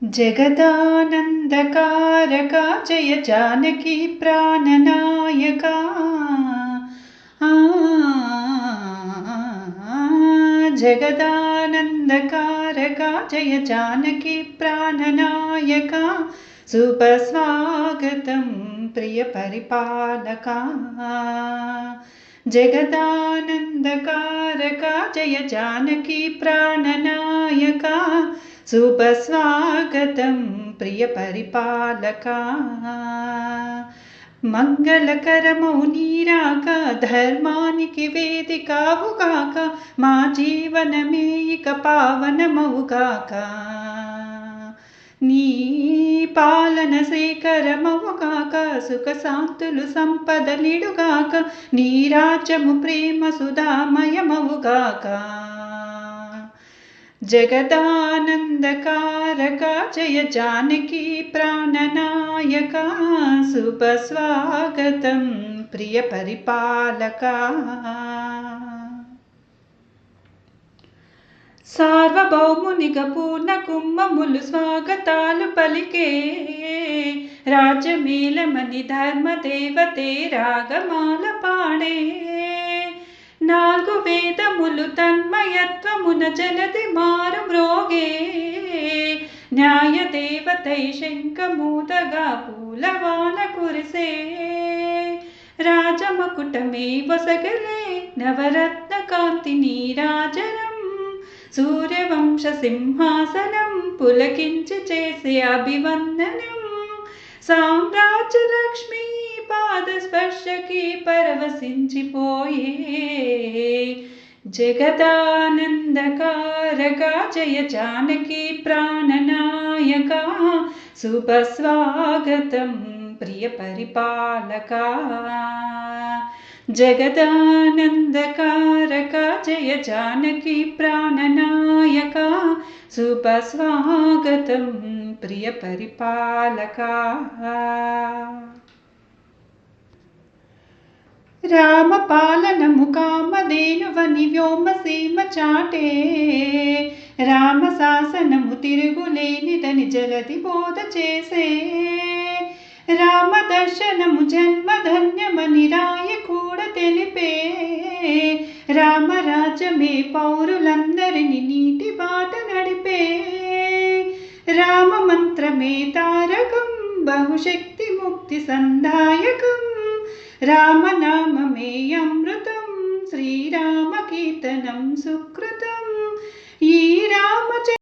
जगदानन्दकारका जय जानकी प्राणनायका जगदानन्दकारका जय जानकी प्राणनायका सुप्रस्वागतं प्रियपरिपालका जगदानन्दकारका जय जानकी प्राणनायका सुप्रस्वागतं प्रियपरिपालका మంగళకరమౌ నీరాక ధర్మానికి వేదికావుగాక మా జీవనమే ఇక పావనమవుగాక నీ పాలన శేఖరమవుగాక సుఖశాంతులు సంపదలిడుగాక నీ రాజ్యము ప్రేమ సుధామయమవుగాక जगदानन्दकारका जय जानकी प्राणनायका सुप्रस्वागतं प्रियपरिपालका సార్వభౌమునిగా పూర్ణ కుంభములు స్వాగతాలు పలికే రాజమేళమని ధర్మదేవతే రాగమాల పాడే నాలుగు వేదములు తన్మయత్వమున జలది మారు మ్రోగే న్యాయ దేవతై శంఖమూదగా పూలవాన కురిసే రాజమకుటమే వసగలే నవరత్న కాంతి నీరాజనం సూర్యవంశ సింహాసనం పులకించి చేసే అభివందనం సామ్రాజ్య లక్ష్మీ పాదస్పర్శకి పరవశించిపోయే జగదానందకారకా జయ జానకి ప్రాణనాయకా సుప్రస్వాగతం ప్రియ పరిపాలకా జగదానందకారకా జయ జానకి ప్రాణనాయకా సుప్రస్వాగతం ప్రియ పరిపాలకా రామపాలనము కామధేనువని వ్యోమసీమ చాటే రామ శాసనము తిరుగులేనిదని జలది బోధ చేసే రామ దర్శనము జన్మధన్యమని రాయ కూడా తెలిపే రామరాజ్యమే పౌరులందరినీ నీటి బాట నడిపే రామ మంత్రమే తారకం బహుశక్తి ముక్తి సందాయకం రామనామమే అమృతం శ్రీరామ కీర్తనం సుకృతం ఈ రామ